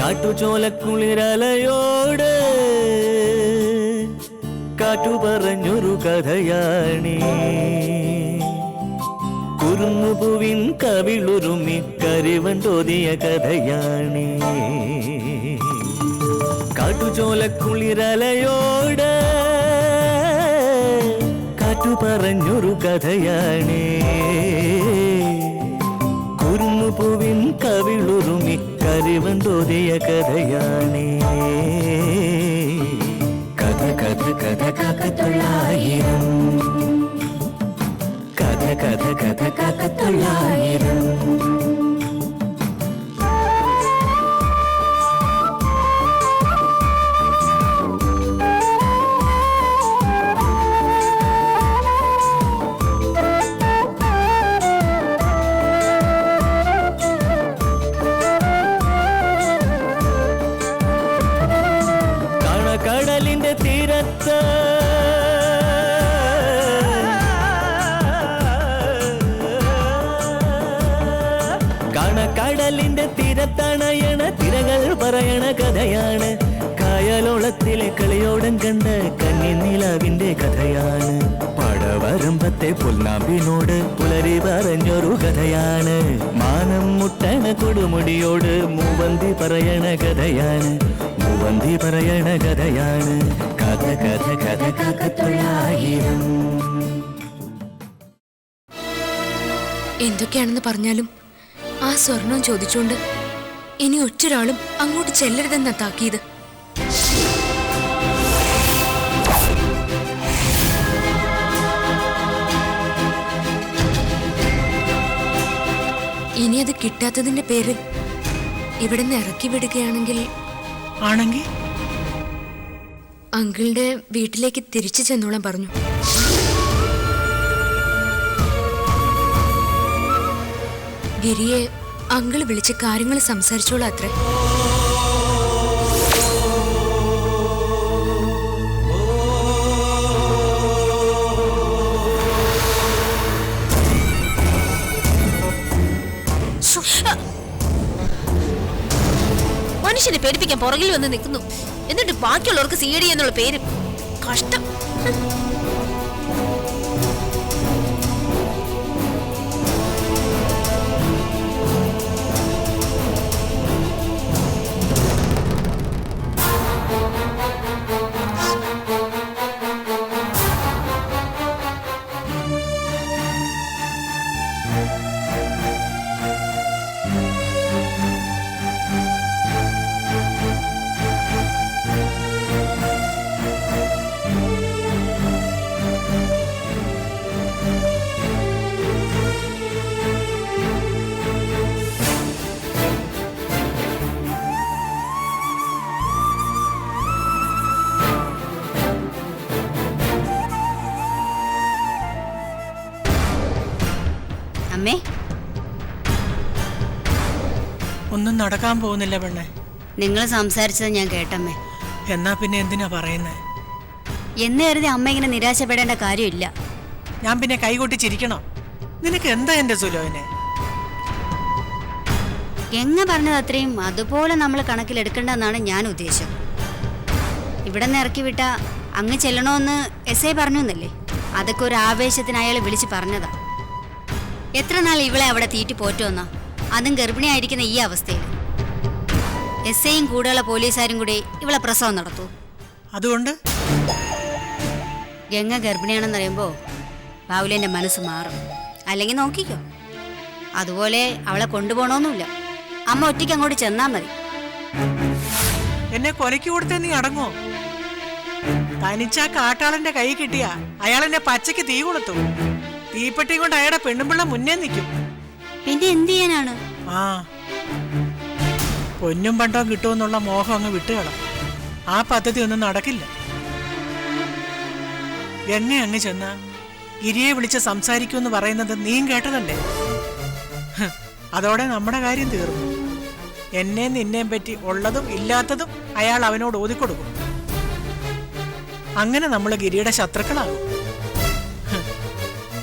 കാട്ടുചോലക്കുളിരലയോട് കാറ്റു പറഞ്ഞൊരു കഥയാണീ. കുരുന്നുപൂവിൻ കവിളുരുമി കരിവൻ തോതിയ കഥയാണീ. കാട്ടുചോലക്കുളിരലയോട് കാറ്റു പറഞ്ഞൊരു കഥയാണീ. കുരുന്നുപൂവിൻ കവിളുരുമി കരിവൻ തോതിയ കഥയാണീ. കഥ കഥ കഥ കാക്കത്തൊള്ളായിരം, കഥ കഥ കഥ കാക്കത്തൊള്ളായിരം. കടലിന്റെ തീരത്ത് കടലിന്റെ തീരത്തണയണ തിരകൾ പറയണ കഥയാണ്. കായലോളത്തിലെ കളിയോടം കണ്ട കന്നിനിലാവിന്റെ കഥയാണ്. പടവരമ്പത്തെ പുൽനാമ്പിനോട് പുലരി പറഞ്ഞൊരു കഥയാണ്. മാനം മുട്ടണ കൊടുമുടിയോട് മൂവന്തി പറയണ കഥയാണ്. മൂവന്തി പറയണ കഥയാണ്. കഥ കഥ കഥ കാക്കത്തൊള്ളായിരം. എന്തൊക്കെയാണെന്ന് പറഞ്ഞാലും ആ സ്വർണം ചോദിച്ചുകൊണ്ട് ഇനി ഒറ്റൊരാളും അങ്ങോട്ട് ചെല്ലരുതെന്ന താക്കീത്. ഇനി അത് കിട്ടാത്തതിന്റെ പേരിൽ ഇവിടുന്ന് ഇറക്കി വിടുകയാണെങ്കിൽ അങ്കിളുടെ വീട്ടിലേക്ക് തിരിച്ചു ചെന്നോളാൻ പറഞ്ഞു. ഗിരിയെ അങ്കിള് വിളിച്ച് കാര്യങ്ങൾ സംസാരിച്ചോളാം അത്രേ. മനുഷ്യനെ പേടിപ്പിക്കാൻ പുറകിൽ വന്ന് നിൽക്കുന്നു, എന്നിട്ട് ബാക്കിയുള്ളവർക്ക് സി ഡി എന്നുള്ള പേര്. കഷ്ടം. ഒന്നും നടക്കാൻ പോകുന്നില്ല പെണ്ണെ. നിങ്ങൾ സംസാരിച്ചത് ഞാൻ കേട്ടമ്മേ. എന്നാ പിന്നെ എന്തിനാ പറയുന്നേ? എന്ന് കരുതി അമ്മ ഇങ്ങനെ നിരാശപ്പെടേണ്ട കാര്യമില്ല. ഞാൻ പിന്നെ കൈകൊട്ടി ചിരിക്കണോ? നിനക്ക് എന്താ എന്റെ സുലോനെ? എങ്ങ പറഞ്ഞത് അത്രയും അതുപോലെ നമ്മൾ കണക്കിലെടുക്കേണ്ടെന്നാണ് ഞാൻ ഉദ്ദേശം. ഇവിടെ നിന്ന് ഇറക്കി വിട്ട അങ്ങ് ചെല്ലണമെന്ന് എസ് ഐ പറഞ്ഞു എന്നല്ലേ? അതൊക്കെ ഒരു ആവേശത്തിന് അയാൾ വിളിച്ച് പറഞ്ഞതാ. എത്ര നാൾ ഇവളെ അവിടെ തീറ്റി പോറ്റുവന്നാ, അതും ഗർഭിണിയായിരിക്കുന്ന ഈ അവസ്ഥയിൽ. എസ് ഐയും കൂടെയുള്ള പോലീസുകാരും കൂടി ഇവളെ പ്രസവം നടത്തൂ. അതുകൊണ്ട് ഗംഗ ഗർഭിണിയാണെന്നറിയുമ്പോൾ ബാവുലേൻ്റെ മനസ്സ് മാറും. അല്ലെങ്കിൽ നോക്കിക്കോ, അതുപോലെ അവളെ കൊണ്ടുപോകണമെന്നില്ല. അമ്മ ഒറ്റയ്ക്ക് അങ്ങോട്ട് ചെന്നാൽ മതി. എന്നെ കൊലയ്ക്ക് കൊടുത്തേ നീ അടങ്ങോ? തനിച്ചാ കാട്ടാളന്റെ കൈ കിട്ടിയ അയാൾ എന്നെ പച്ചയ്ക്ക് തീ കൊളുത്തു. തീപ്പെട്ടി കൊണ്ട് അയാളുടെ പെണ്ണുമ്പിള്ള മുന്നേ നിൽക്കും. പിന്നെ എന്ത് ചെയ്യാനാണ്? ആ, പൊന്നും പണ്ടോ കിട്ടുമെന്നുള്ള മോഹം അങ്ങ് വിട്ടുകളാം. ആ പദ്ധതി ഒന്നും നടക്കില്ല. ഗംഗ അങ്ങ് ചെന്ന ഗിരിയെ വിളിച്ച് സംസാരിക്കുമെന്ന് പറയുന്നത് നീ കേട്ടതല്ലേ? അതോടെ നമ്മുടെ കാര്യം തീർന്നു. എന്നെ നിന്നെയും പറ്റി ഉള്ളതും ഇല്ലാത്തതും അയാൾ അവനോട് ഓതിക്കൊടുക്കും. അങ്ങനെ നമ്മൾ ഗിരിയുടെ ശത്രുക്കളാകും.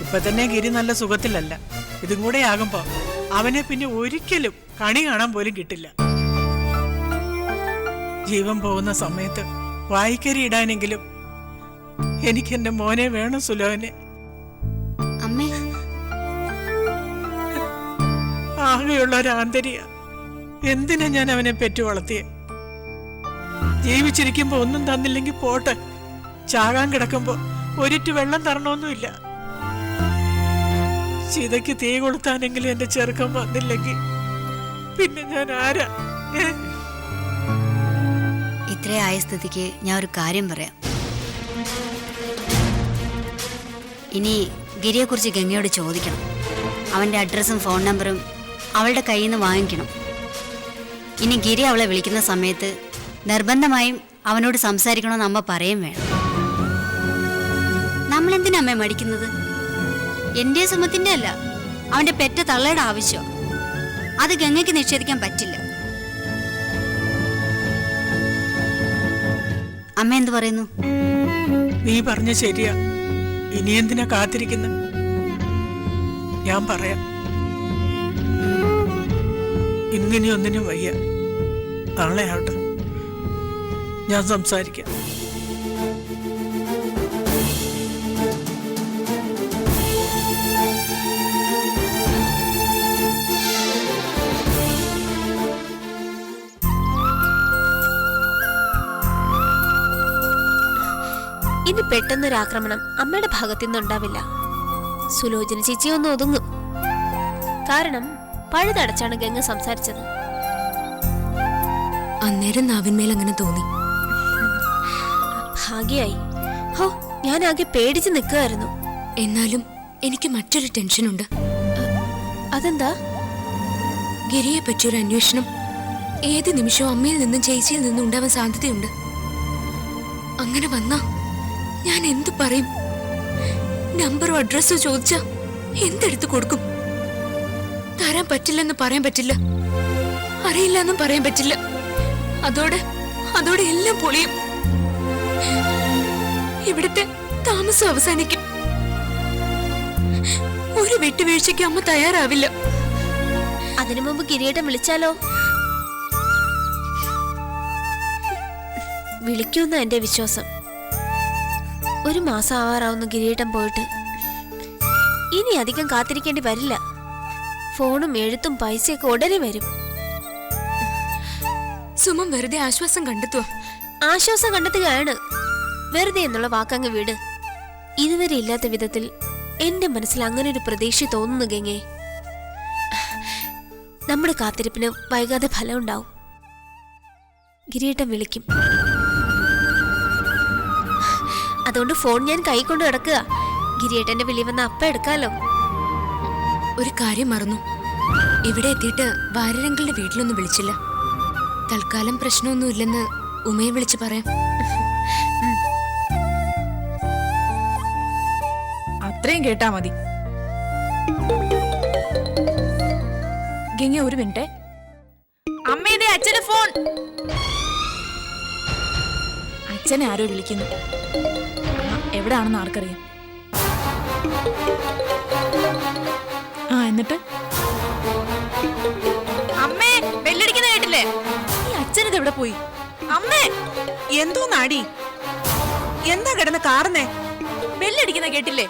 ഇപ്പൊ തന്നെ ഗിരി നല്ല സുഖത്തിലല്ല. ഇതും കൂടെ ആകുമ്പോ അവനെ പിന്നെ ഒരിക്കലും കണി കാണാൻ പോലും കിട്ടില്ല. ജീവൻ പോകുന്ന സമയത്ത് വായിക്കരി ഇടാനെങ്കിലും എനിക്ക് എന്റെ മോനെ വേണം സുലോനെ. അമ്മേ, ആകെയുള്ള ഒരു ആന്തരിക. എന്തിനാ ഞാൻ അവനെ പെറ്റു വളർത്തിയെ? ജീവിച്ചിരിക്കുമ്പോ ഒന്നും തന്നില്ലെങ്കിൽ പോട്ടെ, ചാകാൻ കിടക്കുമ്പോ ഒരിറ്റു വെള്ളം തരണമൊന്നുമില്ല. ചിതയ്ക്ക് തീ കൊളുത്താനെങ്കിലും എന്റെ ചെറുക്കം വന്നില്ലെങ്കിൽ പിന്നെ ഞാൻ ആരാ? ഇത്രയായ സ്ഥിതിക്ക് ഞാൻ ഒരു കാര്യം പറയാം. ഇനി ഗിരിയെക്കുറിച്ച് ഗംഗയോട് ചോദിക്കണം. അവൻ്റെ അഡ്രസ്സും ഫോൺ നമ്പറും അവളുടെ കയ്യിൽ നിന്ന് വാങ്ങിക്കണം. ഇനി ഗിരി അവളെ വിളിക്കുന്ന സമയത്ത് നിർബന്ധമായും അവനോട് സംസാരിക്കണമെന്ന് അമ്മ പറയും വേണം. നമ്മളെന്തിനാ അമ്മ മടിക്കുന്നത്? എൻ്റെ സുമത്തിൻ്റെ അല്ല, അവൻ്റെ പെറ്റ തള്ളയുടെ ആവശ്യം. അത് ഗംഗയ്ക്ക് നിഷേധിക്കാൻ പറ്റില്ല. അമ്മ എന്തു പറയുന്നു? നീ പറഞ്ഞ ശരിയാ. ഇനി എന്തിനാ കാത്തിരിക്കുന്ന? ഞാൻ പറയാം. ഇന്നിനി ഒന്നിനും വയ്യ. നാളെ ആവട്ടെ, ഞാൻ സംസാരിക്കാം. ഇനി പെട്ടെന്നൊരു ആക്രമണം അമ്മയുടെ ഭാഗത്തു നിന്നുണ്ടാവില്ല. സുലോചന ചേച്ചി ഒന്ന് ഒതുങ്ങും. കാരണം പഴുതടച്ചാണ് ഗംഗ സംസാരിച്ചത്. അന്നേരം നാവിന്മേൽ അങ്ങനെ തോന്നി. ഭാഗ്യായി. ഹോ, ഞാൻ ആകെ പേടിച്ച് നിൽക്കുകയായിരുന്നു. എന്നാലും എനിക്ക് മറ്റൊരു ടെൻഷനുണ്ട്. അതെന്താ? ഗിരിയെ പറ്റിയൊരു അന്വേഷണം ഏത് നിമിഷവും അമ്മയിൽ നിന്നും ചേച്ചിയിൽ നിന്നും ഉണ്ടാവാൻ സാധ്യതയുണ്ട്. അങ്ങനെ വന്നാ ഞാൻ എന്തു പറയും? നമ്പറോ അഡ്രസ്സോ ചോദിച്ചാ എന്തെടുത്ത് കൊടുക്കും? തരാൻ പറ്റില്ലെന്ന് പറയാൻ പറ്റില്ല, അറിയില്ല എന്നും പറയാൻ പറ്റില്ല. അതോടെ എല്ലാം പൊളിയും. ഇവിടുത്തെ താമസം അവസാനിക്കും. ഒരു വിട്ടുവീഴ്ചയ്ക്ക് അമ്മ തയ്യാറാവില്ല. അതിനു മുമ്പ് ഗിരിയേട്ടൻ വിളിച്ചാലോ? വിളിക്കുന്ന എന്റെ വിശ്വാസം. ഒരു മാസം ആവാറാവുന്ന ഗിരിയേട്ടൻ പോയിട്ട് ഇനി അധികം കാത്തിരിക്കേണ്ടി വരില്ല. ഫോണും എഴുത്തും പൈസയൊക്കെ ഉടനെ വരും. സുമം വെറുതെ ആശ്വാസം കണ്ടെത്തുക. ആശ്വാസം കണ്ടെത്തുകയാണ്. വെറുതെ എന്നുള്ള വാക്കങ്ങ് വീട്. ഇതുവരെ ഇല്ലാത്ത വിധത്തിൽ എന്റെ മനസ്സിൽ അങ്ങനെ ഒരു പ്രതീക്ഷ തോന്നുന്നു ഗംഗേ. നമ്മുടെ കാത്തിരിപ്പിന് വൈകാതെ ഫലം ഉണ്ടാവും. ഗിരിയേട്ടൻ വിളിക്കും. അതുകൊണ്ട് ഫോൺ ഞാൻ കൈ കൊണ്ട് കിടക്കുക. ഗിരിയേട്ടന്റെ വിളി വന്ന അപ്പ എടുക്കാലോ. ഒരു കാര്യം മറന്നു. ഇവിടെ എത്തിയിട്ട് വാര്യരംഗളുടെ വീട്ടിലൊന്നും വിളിച്ചില്ല. തൽക്കാലം പ്രശ്നമൊന്നുമില്ലെന്ന് ഉമയെ വിളിച്ച് പറയാം. അത്രയും കേട്ടാ മതി. ഗംഗ ഒരു മിനിറ്റ്. അമ്മേടെ അച്ഛന് ഫോൺ. അച്ഛനെ ആരോ വിളിക്കുന്നു. എവിടാണെന്ന് ആർക്കറിയാം. എന്നിട്ട് അമ്മേ ബെല്ലടിക്കുന്ന കേട്ടില്ലേ? ഈ അച്ഛനത് എവിടെ പോയി? അമ്മേ എന്തോ നാടി, എന്താ കിടന്ന് കാർന്നേ? ബെല്ലടിക്കുന്ന കേട്ടില്ലേ?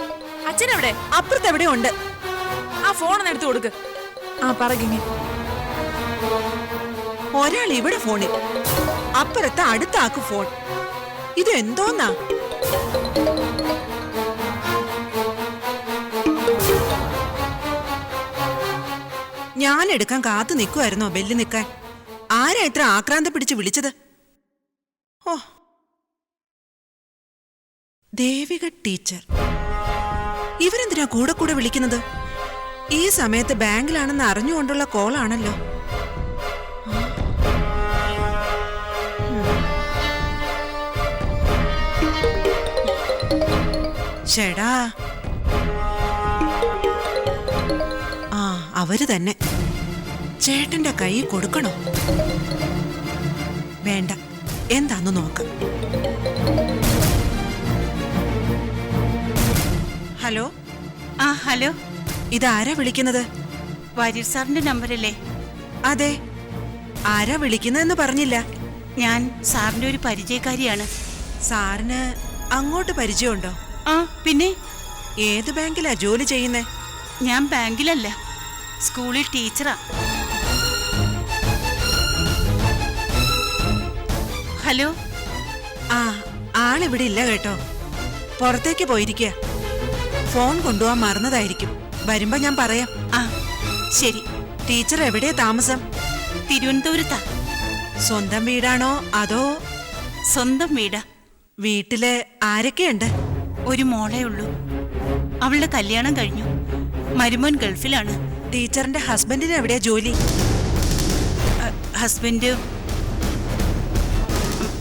അച്ഛനെവിടെ? അപ്പുറത്ത് എവിടെ ഉണ്ട്. ആ ഫോൺ ഒന്ന് എടുത്തു കൊടുക്ക്. പറകിങ്ങ. ഒരാൾ ഇവിടെ ഫോണിൽ, അപ്പുറത്ത് അടുത്ത ആക്ക് ഫോൺ. ഇത് എന്തോന്നാ? ഞാൻ എടുക്കാൻ കാത്തു നിൽക്കുമായിരുന്നോ ബെല്ല് നിൽക്കാൻ? ആരാ ഇത്ര ആക്രാന്ത പിടിച്ച് വിളിച്ചത്? ഓ, ദേവിക ടീച്ചർ. ഇവരെന്തിനാ കൂടെ കൂടെ വിളിക്കുന്നത്? ഈ സമയത്ത് ബാങ്കിലാണെന്ന് അറിഞ്ഞുകൊണ്ടുള്ള കോളാണല്ലോ. ചേടാ, അവര് തന്നെ. ചേട്ടന്റെ കൈ കൊടുക്കണോ? വേണ്ട, എന്താന്ന് നോക്കാം. ഹലോ. ഹലോ, ഇതാരാ വിളിക്കുന്നത്? വാര്യർ സാറിന്റെ നമ്പറല്ലേ? അതെ. ആരാ വിളിക്കുന്നതെന്ന് പറഞ്ഞില്ല. ഞാൻ സാറിന്റെ ഒരു പരിചയക്കാരിയാണ്. സാറിന് അങ്ങോട്ട് പരിചയമുണ്ടോ? ആ പിന്നെ, ഏത് ബാങ്കിലാ ജോലി ചെയ്യുന്നേ? ഞാൻ ബാങ്കിലല്ല, സ്കൂളിൽ ടീച്ചറാ. ഹലോ. ആ, ആളിവിടെ ഇല്ല കേട്ടോ, പുറത്തേക്ക് പോയിരിക്കുക. ഫോൺ കൊണ്ടുപോകാൻ മറന്നതായിരിക്കും. വരുമ്പോ ഞാൻ പറയാം. ആ ശരി. ടീച്ചർ എവിടെയാ താമസം? തിരുവനന്തപുരത്താ. സ്വന്തം വീടാണോ അതോ? സ്വന്തം വീടാ. വീട്ടില് ആരൊക്കെയുണ്ട്? ഒരു മോളേ ഉള്ളൂ. അവളുടെ കല്യാണം കഴിഞ്ഞു. മരുമോൻ ഗൾഫിലാണ്. ടീച്ചറിന്റെ ഹസ്ബൻഡിന് എവിടെയാ ജോലി? ഹസ്ബൻഡ്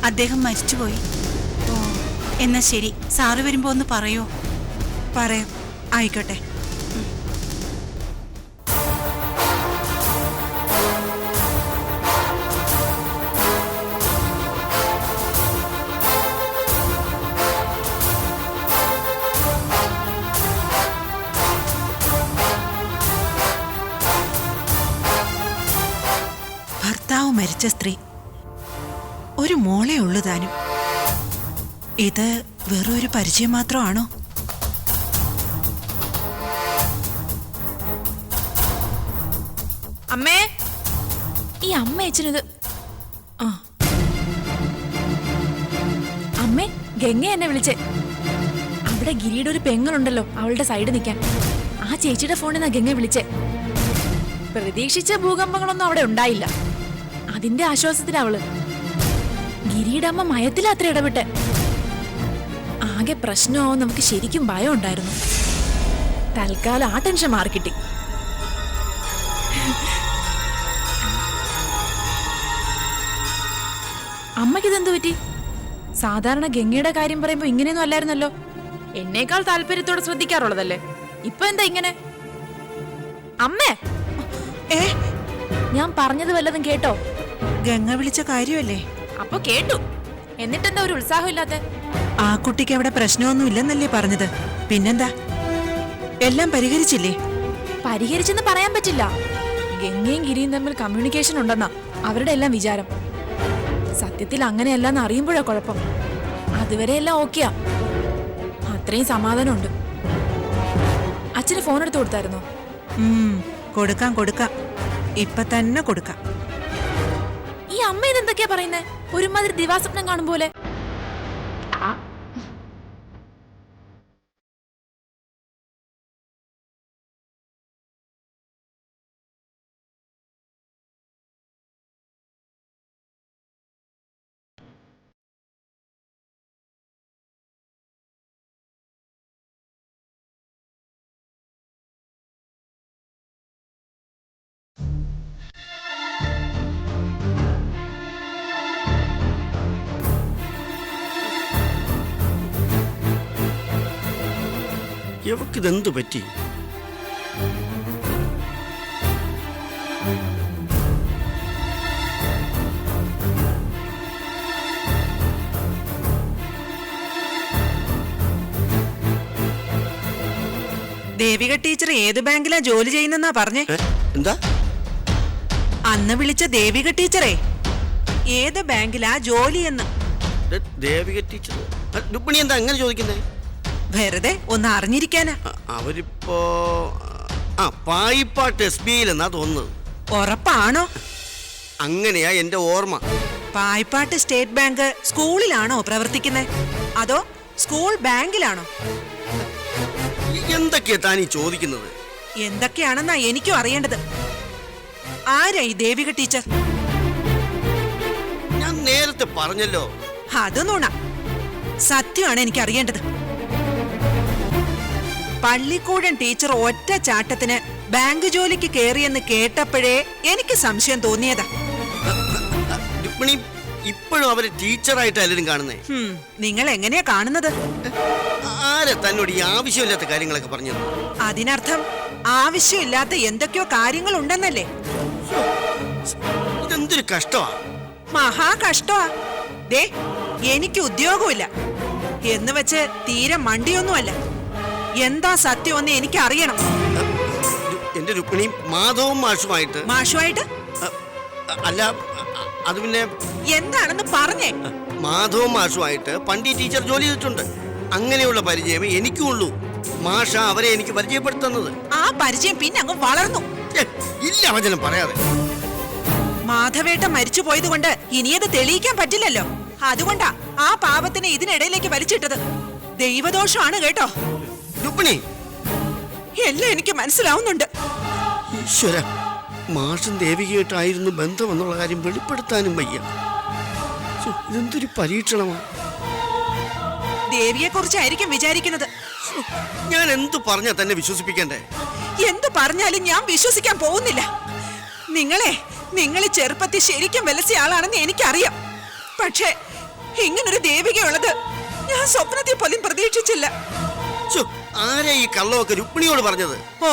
അദ്ദേഹം മരിച്ചുപോയി. ഓ, എന്നാ ശരി, സാറ് വരുമ്പോ ഒന്ന് പറയോ? പറയാം. ആയിക്കോട്ടെ. ഭർത്താവ് മരിച്ച സ്ത്രീ, ഒരു മോളെ ഉള്ളു താനും. ഇത് വെറും ഒരു പരിചയം മാത്രമാണോ? അമ്മേ, ഈ അമ്മ അച്ഛനത്. ആ അമ്മേ, ഗംഗ എന്നെ വിളിച്ചേ. അവിടെ ഗിരിയുടെ ഒരു പെങ്ങളുണ്ടല്ലോ അവളുടെ സൈഡ് നിൽക്കാൻ. ആ ചേച്ചിയുടെ ഫോണിൽ നിന്നാ ഗംഗ വിളിച്ചേ. പ്രതീക്ഷിച്ച ഭൂകമ്പങ്ങളൊന്നും അവിടെ ഉണ്ടായില്ല. അതിന്റെ ആശ്വാസത്തിന് അവള്. ഗിരിയുടെ അമ്മ മയത്തിലത്ര ഇടപെട്ടെ. ആകെ പ്രശ്നമോ നമുക്ക് ശരിക്കും ഭയം ഉണ്ടായിരുന്നു. തൽക്കാലം ആ ടെൻഷൻ മാറിക്കിട്ടി. അമ്മയ്ക്കിതെന്തു പറ്റി? സാധാരണ ഗംഗയുടെ കാര്യം പറയുമ്പോ ഇങ്ങനെയൊന്നും അല്ലായിരുന്നല്ലോ. എന്നേക്കാൾ താല്പര്യത്തോടെ ശ്രദ്ധിക്കാറുള്ളതല്ലേ. ഇപ്പൊ എന്താ ഇങ്ങനെ? അമ്മേ, ഞാൻ പറഞ്ഞത് വല്ലതും കേട്ടോ? ഗംഗ വിളിച്ച കാര്യമല്ലേ? അപ്പൊ കേട്ടു. എന്നിട്ടെന്താ ഒരു ഉത്സാഹം ഇല്ലാത്ത? ആ കുട്ടിക്ക് അവിടെ പ്രശ്നമൊന്നും ഇല്ലെന്നല്ലേ പറഞ്ഞത്? പിന്നെന്താ, എല്ലാം പരിഹരിച്ചില്ലേ? പരിഹരിച്ചെന്ന് പറയാൻ പറ്റില്ല. ഗംഗയും ഗിരിയും തമ്മിൽ കമ്മ്യൂണിക്കേഷൻ ഉണ്ടെന്നാ അവരുടെ എല്ലാം വിചാരം. സത്യത്തിൽ അങ്ങനെയല്ലെന്ന് അറിയുമ്പോഴാ കുഴപ്പം. അതുവരെ എല്ലാം ഓക്കെയാ. അത്രയും സമാധാനമുണ്ട്. അച്ഛന് ഫോൺ എടുത്ത് കൊടുത്തായിരുന്നോ? കൊടുക്കാം കൊടുക്കാം, ഇപ്പൊ തന്നെ കൊടുക്കാം. ഈ അമ്മ ഇതെന്തൊക്കെയാ പറയുന്നേ? ഒരുമാതിരി ദിവാസ്വപ്നം കാണും പോലെ. ഇവക്കിതെന്തു പറ്റി? ദേവിക ടീച്ചർ ഏത് ബാങ്കിലാ ജോലി ചെയ്യുന്നെന്നാ പറഞ്ഞേ? എന്താ? അന്ന് വിളിച്ച ദേവിക ടീച്ചറേ, ഏത് ബാങ്കിലാ ജോലിയെന്ന്. ദേവിക ടീച്ചർ രുക്മിണി എന്താ അങ്ങനെ ചോദിക്കുന്നേ? വെറുതെ ഒന്ന് അറിഞ്ഞിരിക്കാനാ. അവരിപ്പോ പായിപ്പാട്ട് SBI എന്നാ തോന്നുന്നത്. ഉറപ്പാണോ? അങ്ങനെയാ എന്റെ ഓർമ്മ. പായിപ്പാട്ട് സ്റ്റേറ്റ് ബാങ്ക് സ്കൂളിലാണോ പ്രവർത്തിക്കുന്നത്, അതോ സ്കൂൾ ബാങ്കിലാണോ? എന്തൊക്കെയാ താനീ ചോദിക്കുന്നത്? എന്തൊക്കെയാണെന്നാ എനിക്കും അറിയേണ്ടത്. ആരാ ഈ ദേവിക ടീച്ചർ? ഞാൻ നേരത്തെ പറഞ്ഞല്ലോ. അത് നുണ. സത്യമാണ് എനിക്ക് അറിയേണ്ടത്. പള്ളിക്കൂടൻ ടീച്ചർ ഒറ്റ ചാട്ടത്തിന് ബാങ്ക് ജോലിക്ക് കയറിയെന്ന് കേട്ടപ്പോഴേ എനിക്ക് സംശയം തോന്നിയതാ. രുക്മിണി, ഇപ്പോഴും അവര് ടീച്ചറായിട്ട് എല്ലാവരും കാണുന്നേ. നിങ്ങൾ എങ്ങനെയാ കാണുന്നത്? ആരെ തന്നോട് ഈ ആവശ്യമില്ലാത്ത കാര്യങ്ങളൊക്കെ പറഞ്ഞത്? അതിനർത്ഥം ആവശ്യമില്ലാത്ത എന്തൊക്കെയോ കാര്യങ്ങൾ ഉണ്ടെന്നല്ലേ? ഇതെന്തൊരു കഷ്ടമാ. മഹാ കഷ്ടമാ. ദേ, എനിക്ക് ഉദ്യോഗമില്ല എന്ന് വെച്ച് തീരെ മണ്ടിയൊന്നുമല്ല. എന്താ സത്യമെന്ന് എനിക്ക് അറിയണം. എന്റെ രുക്മിണി, മാധവും മാഷുമായിട്ട് മാഷുമായിട്ട് അല്ല, അത് പിന്നെ എന്താണെന്ന് പറഞ്ഞേ. മാധവ മാഷുമായിട്ട് പണ്ട് ഈ ടീച്ചർ ജോലി ചെയ്തിട്ടുണ്ട്. അങ്ങനെയുള്ള പരിചയമേ എനിക്കുള്ളൂ. മാഷ അവരെ എനിക്ക് പരിചയപ്പെടുത്തുന്നത്. ആ പരിചയം പിന്നെ അങ്ങ് വളർന്നു. ഇല്ല വചനം പറയാതെ. മാധവേട്ട മരിച്ചു പോയത് കൊണ്ട് ഇനിയത് തെളിയിക്കാൻ പറ്റില്ലല്ലോ. അതുകൊണ്ടാ ആ പാപത്തിനെ ഇതിനിടയിലേക്ക് വലിച്ചിട്ടത്. ദൈവദോഷമാണ് കേട്ടോ. രുക്മിണി, എല്ലാം എനിക്ക് മനസ്സിലാവുന്നുണ്ട്. ഈശ്വര, മാഷും ദേവികയായിട്ടായിരുന്നു ബന്ധമെന്നുള്ള കാര്യം വെളിപ്പെടുത്താനും വയ്യ. ഇതെന്തൊരു പരീക്ഷണമാണ്. ദേവിയെ കുറിച്ചായിരിക്കും വിചാരിക്കുന്നത്. ഞാൻ എന്തു പറഞ്ഞാ തന്നെ വിശ്വസിപ്പിക്കണ്ടേ? എന്തു പറഞ്ഞാലും ഞാൻ വിശ്വസിക്കാൻ പോകുന്നില്ല. നിങ്ങൾ ചെറുപ്പത്തിൽ ശരിക്കും വിലസിയ ആളാണെന്ന് എനിക്കറിയാം. പക്ഷേ ഇങ്ങനൊരു ദേവികയുള്ളത് ഞാൻ സ്വപ്നത്തിൽ പോലും പ്രതീക്ഷിച്ചില്ല. ആരാ ഈ കള്ളമൊക്കെ രുക്മിണിയോട് പറഞ്ഞത്? ഓ,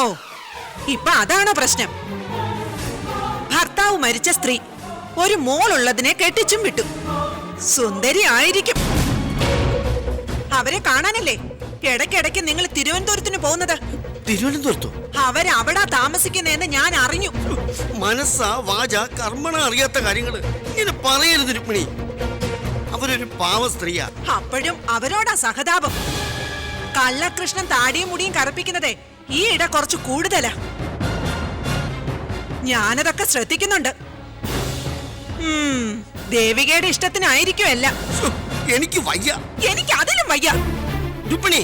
ഇപ്പൊ അതാണോ പ്രശ്നം? ഭർത്താവ് മരിച്ച സ്ത്രീ ഒരു മോളുള്ളതിനെ കെട്ടിച്ചും വിട്ടു. സുന്ദരി ആയിരിക്കും. അവരെ കാണാനല്ലേ ഇടയ്ക്കിടയ്ക്ക് നിങ്ങൾ തിരുവനന്തപുരത്തിന് പോകുന്നത്? തിരുവനന്തപുരത്തോ? അവരവിടാ താമസിക്കുന്നതെന്ന് ഞാൻ അറിഞ്ഞു. മനസ്സാ വാച കർമ്മണ അറിയാത്ത കാര്യങ്ങള് ഇങ്ങനെ പറയരുത് രുക്മിണി. അവരൊരു പാവ സ്ത്രീയാ. അപ്പോഴും അവരോടാ സഹതാപം. കള്ളകൃഷ്ണൻ താടിയും മുടിയും കറുപ്പിക്കുന്നതേ ഈ ഇട കുറച്ച് കൂടുതലാ. ഞാനതൊക്കെ ശ്രദ്ധിക്കുന്നുണ്ട്. ദേവികയുടെ ഇഷ്ടത്തിനായിരിക്കുമല്ല. എനിക്ക് വയ്യ. എനിക്ക് അതിലും വയ്യ. രുക്മിണി,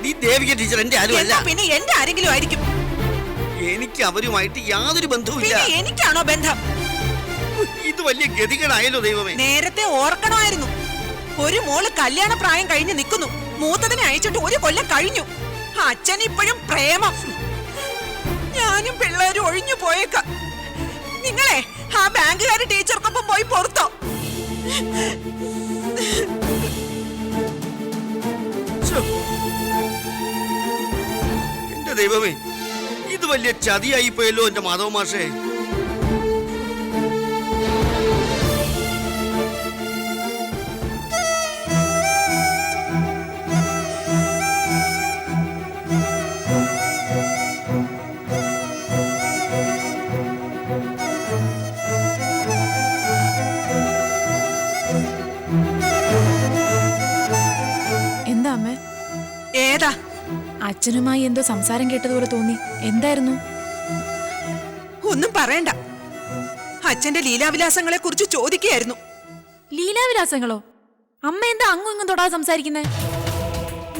നീ ദേവിക ടീച്ചർ എന്റെ ആരും അല്ല. പിന്നെ എന്റെ ആരെങ്കിലും ആയിരിക്കും. എനിക്ക് അവരുമായിട്ട് യാതൊരു ബന്ധവുമില്ല. പിന്നെ എനിക്കാണോ ബന്ധം? ഇത് വലിയ ഗതികേടായല്ലോ ദൈവമേ. നേരത്തെ ഓർക്കണമായിരുന്നു. ഒരു മോള് കല്യാണ പ്രായം കഴിഞ്ഞ് നിൽക്കുന്നു. മൂത്തതിനെ അയച്ചിട്ട് 1 കൊല്ലം കഴിഞ്ഞു. അച്ഛൻ ഇപ്പോഴും പ്രേമം. ഞാനും പിള്ളേരും ഒഴിഞ്ഞു പോയേക്കാം. നിങ്ങളെ ആ ബാങ്കുകാരി ടീച്ചർക്കൊപ്പം പോയി പുറത്തോ. എന്റെ ദൈവമേ, ഇത് വലിയ ചതിയായി പോയല്ലോ എന്റെ മാധവ മാഷേ. എന്താ അമ്മേ? ഏതാ? അച്ഛനുമായി എന്തോ സംസാരം കേട്ടതുപോലെ തോന്നി. എന്തായിരുന്നു? ഒന്നും പറയണ്ട. അച്ഛന്റെ ലീലാവിലാസങ്ങളെ കുറിച്ച് ചോദിക്കുകയായിരുന്നു. ലീലാവിലാസങ്ങളോ? അമ്മ എന്താ അങ്ങും ഇങ്ങും തൊടാതെ സംസാരിക്കുന്നേ?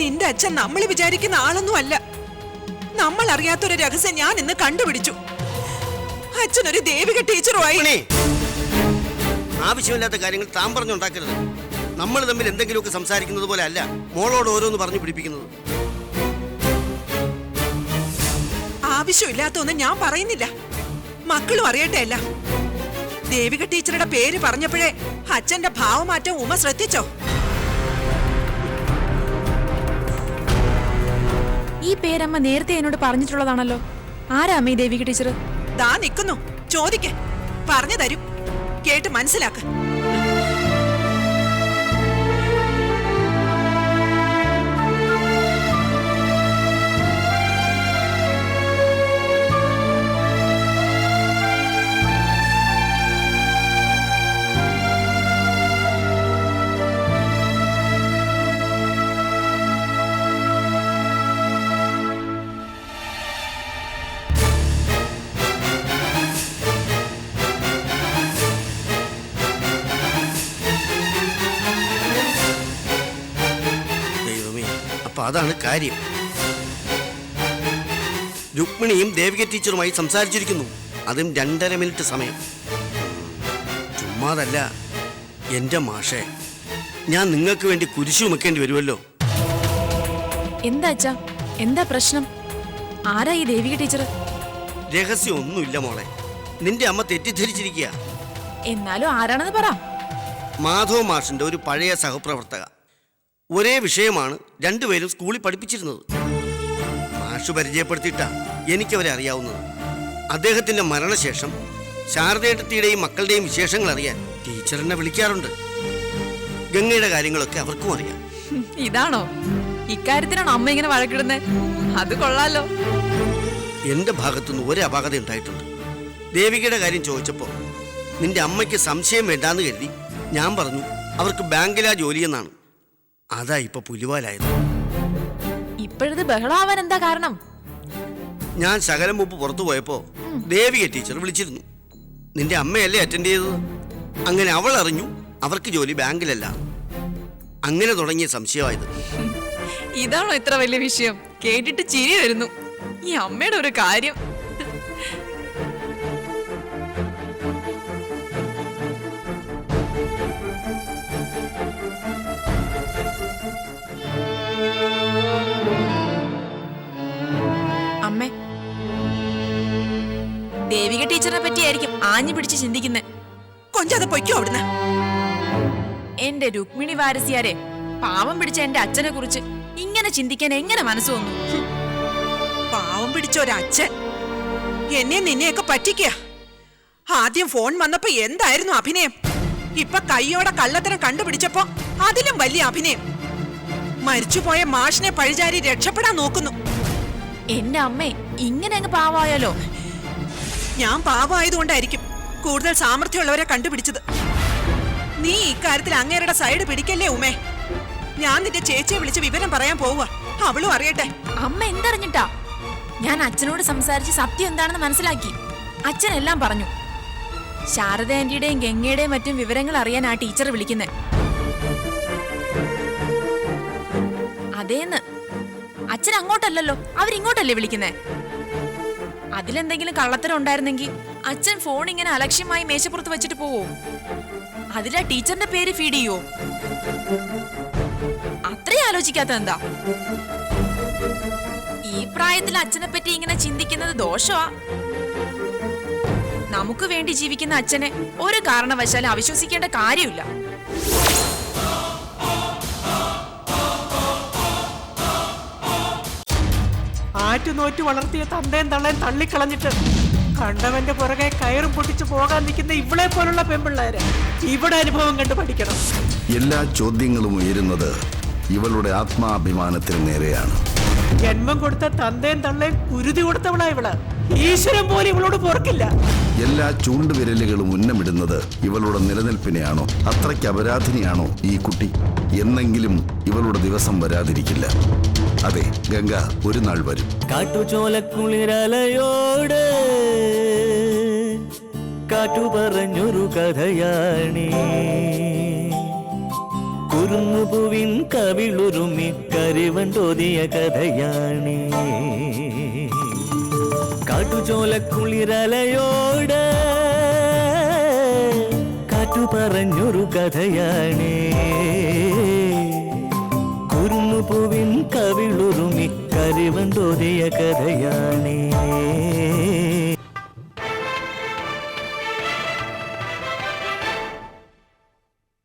നിന്റെ അച്ഛൻ നമ്മൾ വിചാരിക്കുന്ന ആളൊന്നും അല്ല. നമ്മൾ അറിയാത്തൊരു രഹസ്യം ഞാൻ ഇന്ന് കണ്ടുപിടിച്ചു. അച്ഛനൊരു ദേവിക ടീച്ചറുമായി. ആവശ്യമില്ലാത്ത കാര്യങ്ങൾ താൻ പറഞ്ഞുണ്ടാക്കരുത്. നമ്മൾ തമ്മിൽ എന്തെങ്കിലുമൊക്കെ സംസാരിക്കുന്നത് പോലെ അല്ല മോളോട് ഓരോന്ന് പറഞ്ഞു പിടിപ്പിക്കുന്നത്. ആവശ്യമില്ലാത്തൊന്നും ഞാൻ പറയുന്നില്ല. മക്കളും അറിയട്ടെ അല്ല. ദേവിക ടീച്ചറുടെ പേര് പറഞ്ഞപ്പോഴേ അച്ഛന്റെ ഭാവമാറ്റം ഉമ ശ്രദ്ധിച്ചോ? ഈ പേരമ്മ നേരത്തെ എന്നോട് പറഞ്ഞിട്ടുള്ളതാണല്ലോ. ആരാ അമ്മ ഈ ദേവിക ടീച്ചർ? ദാ നിൽക്കുന്നു. ചോദിക്ക, പറഞ്ഞു തരും. കേട്ട് മനസ്സിലാക്ക. അതാണ് കാര്യം. രുക്മിണിയും ദേവിക ടീച്ചറുമായി സംസാരിച്ചിരിക്കുന്നു. അതും 2.5 മിനിറ്റ് സമയം. ചുമ്മാതല്ല എന്റെ മാഷേ, ഞാൻ നിങ്ങൾക്ക് വേണ്ടി കുരിശു വെക്കേണ്ടി വരുമല്ലോ. എന്താ അച്ഛാ, എന്താ പ്രശ്നം? ആരാ ഈ ദേവിക ടീച്ചർ? രഹസ്യം ഒന്നുമില്ല മോളെ, നിന്റെ അമ്മ തെറ്റിദ്ധരിച്ചിരിക്കുക. എന്നാലും ആരാണെന്ന് പറ. മാധവ മാഷിന്റെ ഒരു പഴയ സഹപ്രവർത്തക. ഒരേ വിഷയമാണ് രണ്ടുപേരും സ്കൂളിൽ പഠിപ്പിച്ചിരുന്നത്. മാഷ് പരിചയപ്പെടുത്തിയിട്ടാ എനിക്കവരെ അറിയാവുന്നത്. അദ്ദേഹത്തിന്റെ മരണശേഷം ശാരദേട്ടത്തിയുടെയും മക്കളുടെയും വിശേഷങ്ങൾ അറിയാൻ ടീച്ചറിനെ വിളിക്കാറുണ്ട്. ഗംഗയുടെ കാര്യങ്ങളൊക്കെ അവർക്കും അറിയാം. ഇതാണോ ഇക്കാര്യത്തിനാണോ അമ്മ ഇങ്ങനെ വഴക്കിടുന്നത്? അത് കൊള്ളാലോ. എന്റെ ഭാഗത്തുനിന്ന് ഒരു അപാകത ഉണ്ടായിട്ടുണ്ട്. ദേവികയുടെ കാര്യം ചോദിച്ചപ്പോൾ നിന്റെ അമ്മയ്ക്ക് സംശയം വേണ്ടാന്ന് കരുതി ഞാൻ പറഞ്ഞു അവർക്ക് ബാങ്കിലാ ജോലിയെന്നാണ്. അതാ ഇപ്പൊ പുലിവാലായത്. ഇപ്പോഴത് ബഹളാവാൻ എന്താ കാരണം? ഞാൻ ശകലം മുമ്പ് പുറത്തു പോയപ്പോ ദേവിക ടീച്ചർ വിളിച്ചിരുന്നു. നിന്റെ അമ്മയല്ലേ അറ്റൻഡ് ചെയ്തത്. അങ്ങനെ അവൾ അറിഞ്ഞു അവർക്ക് ജോലി ബാങ്കിലല്ല. അങ്ങനെ തുടങ്ങിയ സംശയമായത്. ഇതാണോ ഇത്ര വലിയ വിഷയം? കേട്ടിട്ട് ചിരി വരുന്നു. ഈ അമ്മയുടെ ഒരു കാര്യം. അമ്മേ, ദേവിക ടീച്ചറിനെ പറ്റിയായിരിക്കും ആഞ്ഞു പിടിച്ച് ചിന്തിക്കുന്നേ. കൊഞ്ചാതെ പൊയ്ക്കോ അവിടുന്ന്. എന്റെ രുക്മിണി വാരസിയാരെ, പാവം പിടിച്ച എന്റെ അച്ഛനെ കുറിച്ച് ഇങ്ങനെ ചിന്തിക്കാൻ എങ്ങനെ മനസ്സ് വന്നു? പാവം പിടിച്ച ഒരച്ഛൻ എന്നെ നിന്നെയൊക്കെ പറ്റിക്കുക. ആദ്യം ഫോൺ വന്നപ്പോ എന്തായിരുന്നു അഭിനയം. ഇപ്പൊ കൈയോടെ കള്ളത്തരം കണ്ടുപിടിച്ചപ്പോ അതിലും വലിയ അഭിനയം. മരിച്ചുപോയ മാഷിനെ പഴിചാരി രക്ഷപ്പെടാൻ നോക്കുന്നു. എന്റെ അമ്മേ, ഇങ്ങനെ അങ്ങ് പാവായാലോ? ഞാൻ പാവമായതുകൊണ്ടായിരിക്കും കൂടുതൽ സാമർഥ്യമുള്ളവരെ കണ്ടുപിടിച്ചത്. നീ ഇക്കാര്യത്തിൽ അങ്ങേരുടെ സൈഡ് പിടിക്കല്ലേ ഉമേ. ഞാൻ നിന്റെ ചേച്ചിയെ വിളിച്ച് വിവരം പറയാൻ പോവുക. അവളും അറിയട്ടെ. അമ്മ എന്തറിഞ്ഞിട്ടാ? ഞാൻ അച്ഛനോട് സംസാരിച്ച് സത്യം എന്താണെന്ന് മനസ്സിലാക്കി. അച്ഛൻ എല്ലാം പറഞ്ഞു. ശാരദ ആന്റിയുടെയും ഗംഗയുടെയും മറ്റും വിവരങ്ങൾ അറിയാൻ ആ ടീച്ചർ വിളിക്കുന്നേ. അതേന്ന്, അച്ഛൻ അങ്ങോട്ടല്ലല്ലോ, അവരിങ്ങോട്ടല്ലേ വിളിക്കുന്നേ. അതിലെന്തെങ്കിലും കള്ളത്തരം ഉണ്ടായിരുന്നെങ്കിൽ അച്ഛൻ ഫോൺ ഇങ്ങനെ അലക്ഷ്യമായി മേശപ്പുറത്ത് വെച്ചിട്ട് പോവോ? അതിലാ ടീച്ചറിന്റെ പേര് ഫീഡ് ചെയ്യോ? അത്രയും ആലോചിക്കാത്ത എന്താ? ഈ പ്രായത്തിൽ അച്ഛനെ പറ്റി ഇങ്ങനെ ചിന്തിക്കുന്നത് ദോഷമാ. നമുക്ക് വേണ്ടി ജീവിക്കുന്ന അച്ഛനെ ഒരു കാരണവശാലും അവിശ്വസിക്കേണ്ട കാര്യമില്ല. ആറ്റുനോറ്റ് വളർത്തിയ തന്തേം തള്ളേം തള്ളിക്കളഞ്ഞിട്ട് കണ്ടവന്റെ പുറകെ കയറും പൊട്ടിച്ചു പോകാൻ നിൽക്കുന്ന ഇവളെ പോലുള്ള പെൺപിള്ളേര് ഇവിടെ അനുഭവം കണ്ട് പഠിക്കണം. എല്ലാ ചോദ്യങ്ങളും ഉയരുന്നത് ഇവളുടെ ആത്മാഭിമാനത്തിന് നേരെയാണ്. ജന്മം കൊടുത്ത തന്തേം തള്ളേം കുരുതി കൊടുത്തവളാ ഇവള്. ഈശ്വരൻ പോലും ഇവളോട് പൊറുക്കില്ല. എല്ലാ ചൂണ്ടുവിരലുകളും ഉന്നമിടുന്നത് ഇവളുടെ നിലനിൽപ്പിനെയാണോ? അത്രയ്ക്ക് അപരാധിനിയാണോ ഈ കുട്ടി? എന്നെങ്കിലും ഇവളുടെ ദിവസം വരാതിരിക്കില്ല. അതെ, ഗംഗ ഒരു നാൾ വരും. കാട്ടുചോലക്കുളിരലയോട് കാറ്റു പറഞ്ഞൊരു കഥയാണേ. കുരുന്നുപൂവിൻ കവിളുരുമി കരിവണ്ടോതിയ കഥയാണേ. കാട്ടുചോലക്കുളിരലയോട് കാറ്റു പറഞ്ഞൊരു കഥയാണേ. കുരുന്നുപൂവിൻ കവിളുരുമി കരിവണ്ടോതിയ കഥയാണേ.